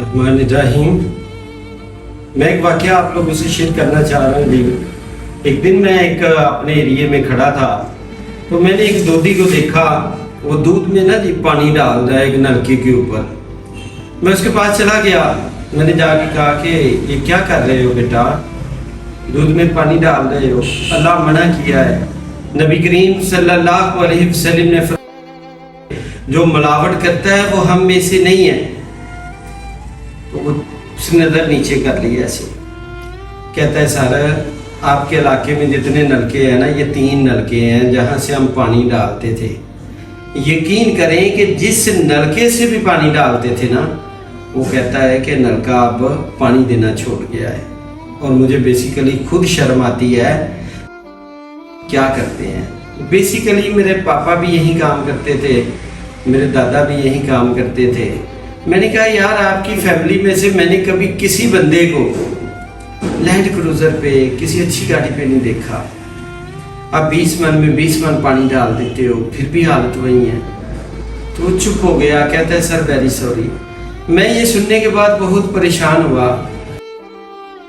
الرحیم میں ایک واقعہ آپ لوگوں سے شیئر کرنا چاہ رہا ہوں جی۔ ایک دن میں اپنے ایریے میں کھڑا تھا تو میں نے ایک دودھی کو دیکھا، وہ دودھ میں نا جی پانی ڈال رہا ہے ایک نلکے کے اوپر۔ میں اس کے پاس چلا گیا، میں نے جا کے کہا کہ یہ کیا کر رہے ہو بیٹا، دودھ میں پانی ڈال رہے ہو، اللہ منع کیا ہے۔ نبی کریم صلی اللہ علیہ وسلم نے فرمایا جو ملاوٹ کرتا ہے وہ ہم میں سے نہیں ہے۔ تو وہ اس نے نظر نیچے کر لی ایسے، کہتا ہے سر آپ کے علاقے میں جتنے نلکے ہیں نا، یہ 3 نلکے ہیں جہاں سے ہم پانی ڈالتے تھے۔ یقین کریں کہ جس نلکے سے بھی پانی ڈالتے تھے نا، وہ کہتا ہے کہ نلکا اب پانی دینا چھوڑ گیا ہے۔ اور مجھے بیسیکلی خود شرم آتی ہے، کیا کرتے ہیں۔ بیسیکلی میرے پاپا بھی یہی کام کرتے تھے، میرے دادا بھی یہی کام کرتے تھے۔ میں نے کہا یار آپ کی فیملی میں سے میں نے کبھی کسی بندے کو لینڈ کروزر پہ کسی اچھی گاڑی پہ نہیں دیکھا۔ اب 20 من میں 20 من پانی ڈال دیتے ہو، پھر بھی حالت وہی ہے۔ تو وہ چپ ہو گیا، کہتا ہے سر ویری سوری۔ میں یہ سننے کے بعد بہت پریشان ہوا،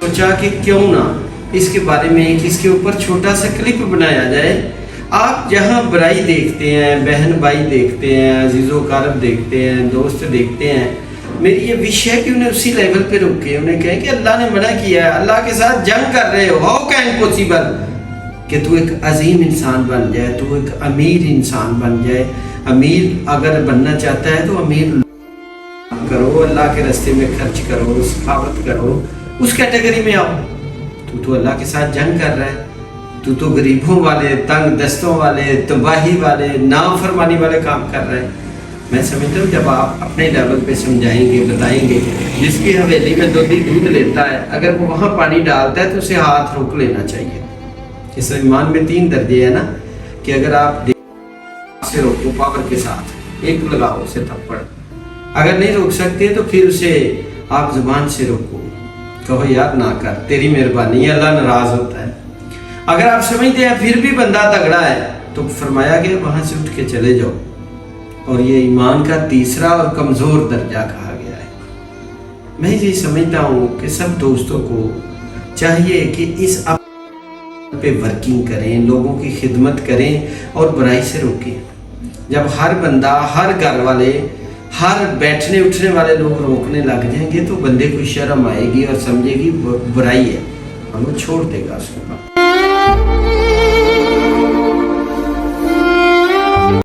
سوچا کہ کیوں نہ اس کے بارے میں اس کے اوپر چھوٹا سا کلپ بنایا جائے۔ آپ جہاں برائی دیکھتے ہیں، بہن بھائی دیکھتے ہیں، عزیز و اقارب دیکھتے ہیں، دوست دیکھتے ہیں، میری یہ وش ہے کہ انہیں اسی لیول پہ روکے، انہیں کہیں کہ اللہ نے منع کیا ہے، اللہ کے ساتھ جنگ کر رہے ہو، ہاؤ کین پوسیبل کہ تو ایک عظیم انسان بن جائے، تو ایک امیر انسان بن جائے۔ امیر اگر بننا چاہتا ہے تو امیر کرو، اللہ کے راستے میں خرچ کرو، سخاوت کرو، اس کیٹیگری میں آؤ۔ تو اللہ کے ساتھ جنگ کر رہا ہے، تو غریبوں والے، تنگ دستوں والے، تباہی والے، نافرمانی والے کام کر رہے ہیں۔ میں سمجھتا ہوں جب آپ اپنے لیول پہ سمجھائیں گے، بتائیں گے، جس کی حویلی میں دودھ لیتا ہے اگر وہ وہاں پانی ڈالتا ہے تو اسے ہاتھ روک لینا چاہیے۔ اس ایمان میں 3 درجے ہیں نا، کہ اگر آپ سے روکو پاور کے ساتھ، ایک لگاؤ اسے تھپڑ، اگر نہیں روک سکتے تو پھر اسے آپ زبان سے روکو، کہو یار نہ کر، تیری مہربانی ہے، اللہ ناراض ہوتا ہے۔ اگر آپ سمجھتے ہیں پھر بھی بندہ تگڑا ہے تو فرمایا کہ وہاں سے اٹھ کے چلے جاؤ۔ اور یہ ایمان کا تیسرا اور کمزور درجہ کہا گیا ہے۔ میں یہ سمجھتا ہوں کہ سب دوستوں کو چاہیے کہ اس پہ ورکنگ کریں، لوگوں کی خدمت کریں اور برائی سے روکیں۔ جب ہر بندہ، ہر گھر والے، ہر بیٹھنے اٹھنے والے لوگ روکنے لگ جائیں گے تو بندے کو شرم آئے گی اور سمجھے گی برائی ہے، اور وہ چھوڑ دے گا اس کو۔